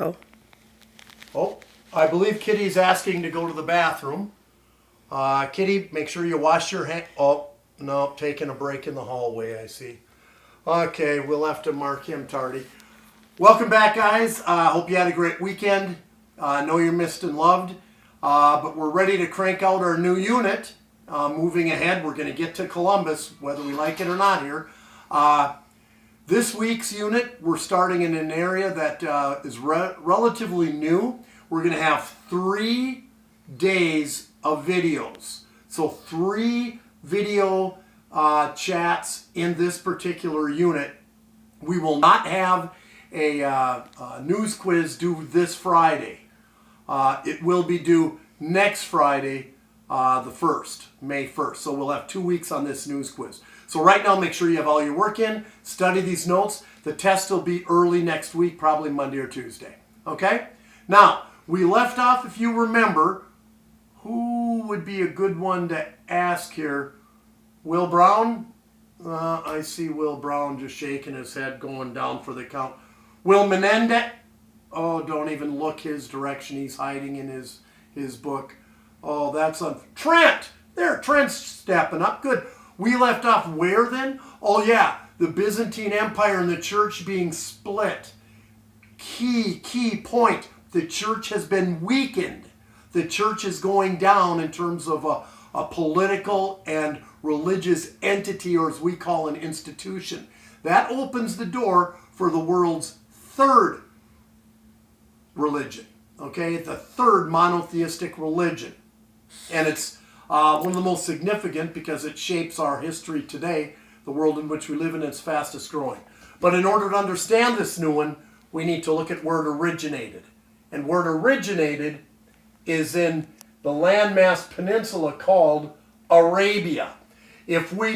Go. Oh, I believe Kitty's asking to go to the bathroom. Kitty, make sure you wash your hands. Oh, no, taking a break in the hallway, I see. Okay, we'll have to mark him tardy. Welcome back, guys. Hope you had a great weekend. Know you're missed and loved. But we're ready to crank out our new unit. Moving ahead, we're going to get to Columbus, whether we like it or not here. This week's unit, we're starting in an area that is relatively new. We're going to have 3 days of videos. So 3 video chats in this particular unit. We will not have a news quiz due this Friday. It will be due next Friday, the 1st, May 1st. So we'll have 2 weeks on this news quiz. So right now, make sure you have all your work in, study these notes. The test will be early next week, probably Monday or Tuesday. Okay? Now, we left off, if you remember, who would be a good one to ask here? Will Brown? I see Will Brown just shaking his head, going down for the count. Will Menendez? Oh, don't even look his direction. He's hiding in his book. Oh, that's on Trent. There, Trent's stepping up. Good. We left off where then? Oh, yeah, the Byzantine Empire and the church being split. Key point. The church has been weakened. The church is going down in terms of a political and religious entity, or as we call an institution. That opens the door for the world's 3rd religion. Okay, the 3rd monotheistic religion. And it's one of the most significant because it shapes our history today, the world in which we live in, its fastest growing. But in order to understand this new one, we need to look at where it originated. And where it originated is in the landmass peninsula called Arabia. If we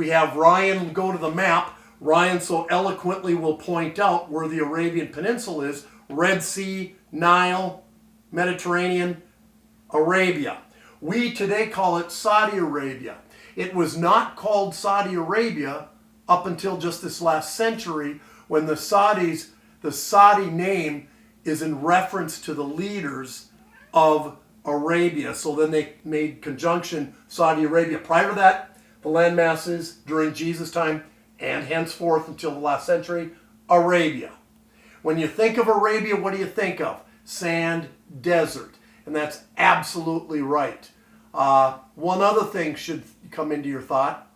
have Ryan go to the map, Ryan so eloquently will point out where the Arabian Peninsula is: Red Sea, Nile, Mediterranean, Arabia. We today call it Saudi Arabia. It was not called Saudi Arabia up until just this last century, when the Saudi name is in reference to the leaders of Arabia. So then they made conjunction Saudi Arabia. Prior to that, the landmasses during Jesus' time and henceforth until the last century, Arabia. When you think of Arabia, what do you think of? Sand, desert. And that's absolutely right. One other thing should come into your thought,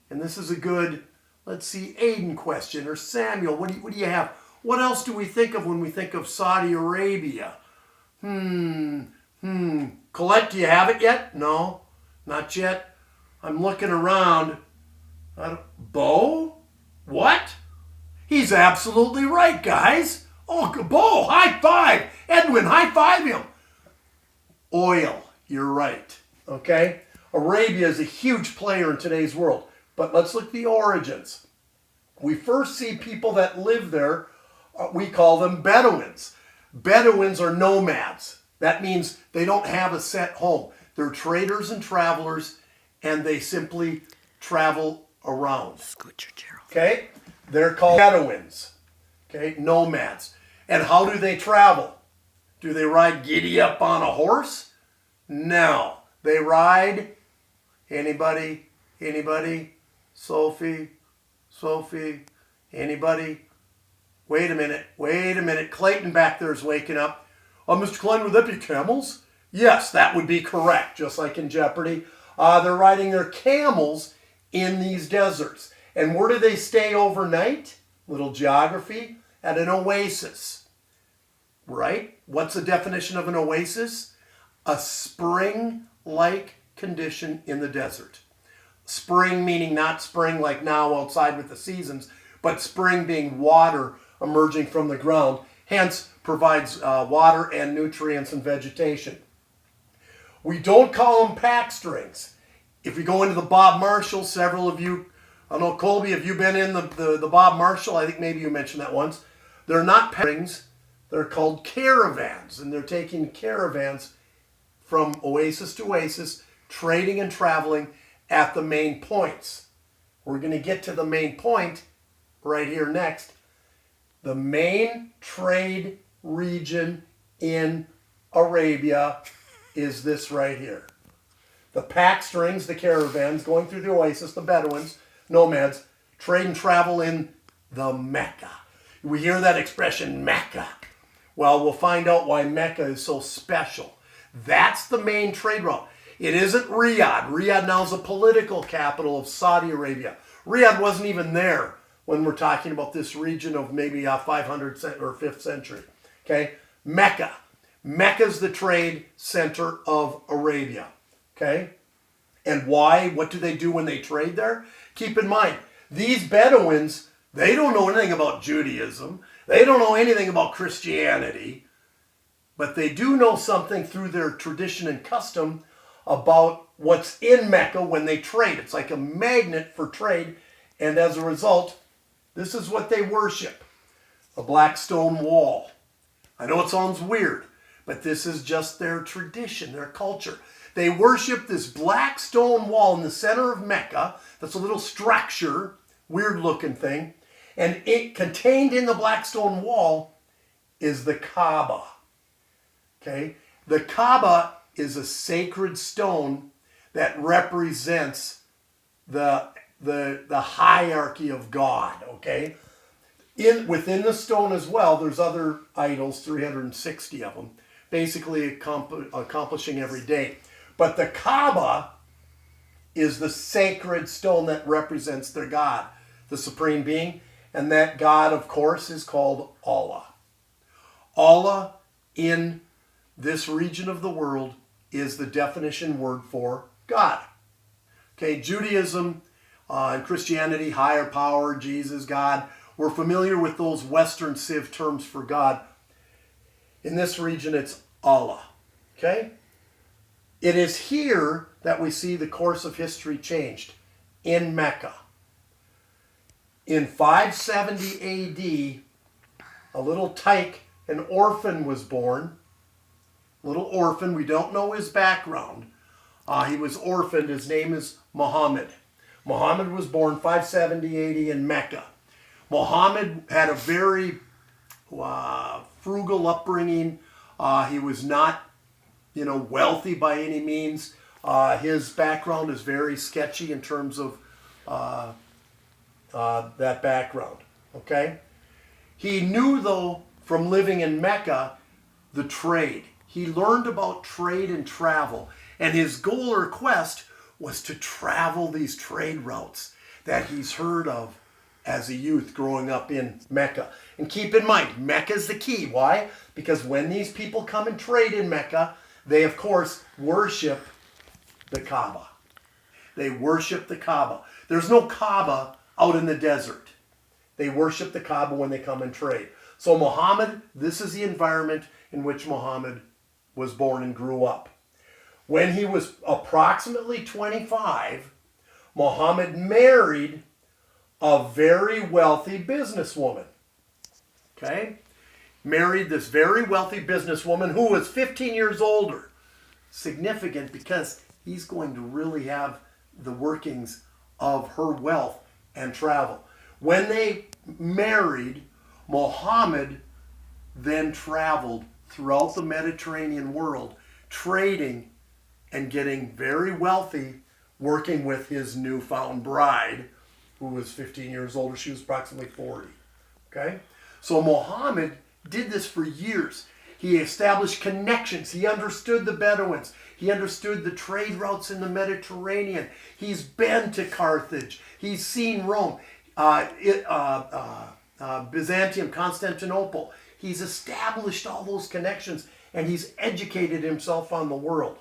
and this is a good, let's see, Aiden question, or Samuel, what do you have? What else do we think of when we think of Saudi Arabia? Colette, do you have it yet? No, not yet. I'm looking around. Bo? What? He's absolutely right, guys. Oh, Bo, high five. Edwin, high five him. Oil, you're right. Okay? Arabia is a huge player in today's world. But let's look at the origins. We first see people that live there. We call them Bedouins. Bedouins are nomads. That means they don't have a set home. They're traders and travelers, and they simply travel around. Scooch your Gerald. Okay? They're called Bedouins. Okay? Nomads. And how do they travel? Do they ride giddy up on a horse? No. They ride, anybody? Sophie? Anybody? Wait a minute. Clayton back there is waking up. Mr. Clayton, would that be camels? Yes, that would be correct, just like in Jeopardy. They're riding their camels in these deserts. And where do they stay overnight? Little geography. At an oasis. Right? What's the definition of an oasis? A spring-like condition in the desert. Spring meaning not spring like now outside with the seasons, but spring being water emerging from the ground, hence provides water and nutrients and vegetation. We don't call them pack strings. If we go into the Bob Marshall, several of you, I know, Colby, have you been in the Bob Marshall? I think maybe you mentioned that once. They're not pack strings. They're called caravans, and they're taking caravans from oasis to oasis, trading and traveling at the main points. We're going to get to the main point right here next. The main trade region in Arabia is this right here. The pack strings, the caravans going through the oasis, the Bedouins, nomads, trade and travel in the Mecca. We hear that expression, Mecca. Well, we'll find out why Mecca is so special. That's the main trade route. It isn't Riyadh. Riyadh now is the political capital of Saudi Arabia. Riyadh wasn't even there when we're talking about this region of maybe 500 or 5th century. Okay, Mecca. Mecca is the trade center of Arabia. Okay, and why? What do they do when they trade there? Keep in mind, these Bedouins, they don't know anything about Judaism. They don't know anything about Christianity. But they do know something through their tradition and custom about what's in Mecca when they trade. It's like a magnet for trade. And as a result, this is what they worship. A black stone wall. I know it sounds weird, but this is just their tradition, their culture. They worship this black stone wall in the center of Mecca. That's a little structure, weird looking thing. And it contained in the black stone wall is the Kaaba. Okay? The Kaaba is a sacred stone that represents the hierarchy of God. Okay? Within the stone as well, there's other idols, 360 of them, basically accomplishing every day. But the Kaaba is the sacred stone that represents their God, the supreme being. And that God, of course, is called Allah. Allah in this region of the world is the definition word for God. Okay, Judaism and Christianity, higher power, Jesus, God. We're familiar with those Western Civ terms for God. In this region, it's Allah. Okay? It is here that we see the course of history changed, in Mecca. In 570 AD, a little tyke, an orphan was born. Little orphan, we don't know his background. He was orphaned, his name is Muhammad. Muhammad was born 570 AD in Mecca. Muhammad had a very frugal upbringing. He was not, wealthy by any means. His background is very sketchy in terms of that background. Okay? He knew, though, from living in Mecca, the trade. He learned about trade and travel. And his goal or quest was to travel these trade routes that he's heard of as a youth growing up in Mecca. And keep in mind, Mecca is the key. Why? Because when these people come and trade in Mecca, they, of course, worship the Kaaba. They worship the Kaaba. There's no Kaaba out in the desert. They worship the Kaaba when they come and trade. So Muhammad, this is the environment in which Muhammad was born and grew up. When he was approximately 25, Muhammad married a very wealthy businesswoman. Okay? Married this very wealthy businesswoman who was 15 years older. Significant because he's going to really have the workings of her wealth and travel. When they married, Muhammad then traveled throughout the Mediterranean world, trading and getting very wealthy, working with his newfound bride, who was 15 years older. She was approximately 40. Okay? So Muhammad did this for years. He established connections. He understood the Bedouins. He understood the trade routes in the Mediterranean. He's been to Carthage. He's seen Rome, Byzantium, Constantinople. He's established all those connections, and he's educated himself on the world.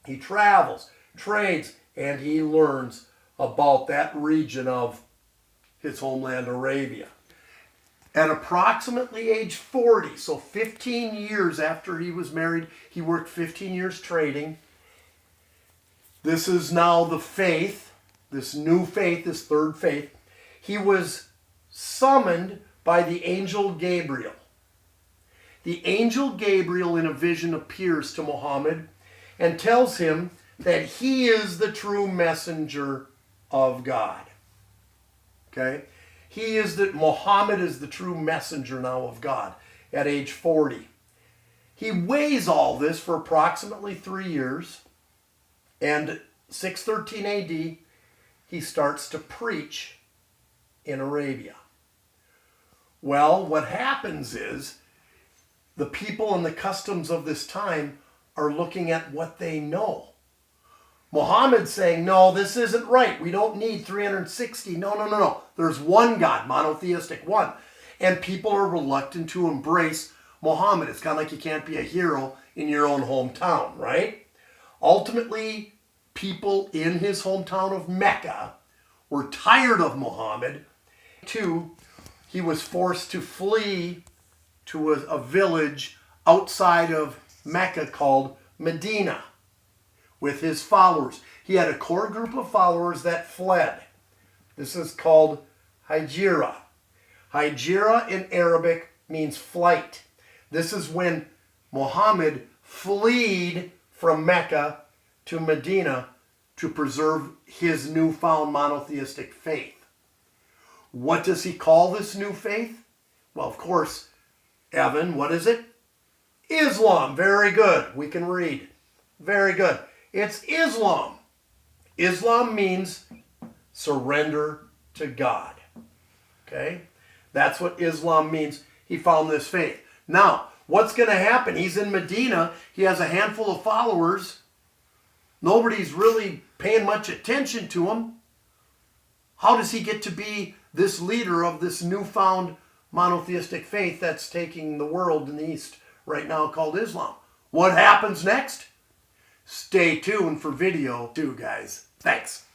He travels, trades, and he learns about that region of his homeland, Arabia. At approximately age 40, so 15 years after he was married, he worked 15 years trading. This is now the faith, this new faith, this third faith. He was summoned by the angel Gabriel. The angel Gabriel in a vision appears to Muhammad and tells him that he is the true messenger of God. Okay? Muhammad is the true messenger now of God at age 40. He weighs all this for approximately 3 years, and 613 AD, he starts to preach in Arabia. Well, what happens is the people and the customs of this time are looking at what they know. Muhammad's saying, no, this isn't right. We don't need 360. No. There's one God, monotheistic one. And people are reluctant to embrace Muhammad. It's kind of like you can't be a hero in your own hometown, right? Ultimately, people in his hometown of Mecca were tired of Muhammad. He was forced to flee to a village outside of Mecca called Medina with his followers. He had a core group of followers that fled. This is called Hijra. Hijra in Arabic means flight. This is when Muhammad fled from Mecca to Medina to preserve his newfound monotheistic faith. What does he call this new faith? Well, of course, Evan, what is it? Islam. Very good. We can read. Very good. It's Islam. Islam means surrender to God. Okay? That's what Islam means. He found this faith. Now, what's going to happen? He's in Medina. He has a handful of followers. Nobody's really paying much attention to him. How does he get to be this leader of this newfound monotheistic faith that's taking the world in the East right now called Islam? What happens next? Stay tuned for video 2, guys. Thanks.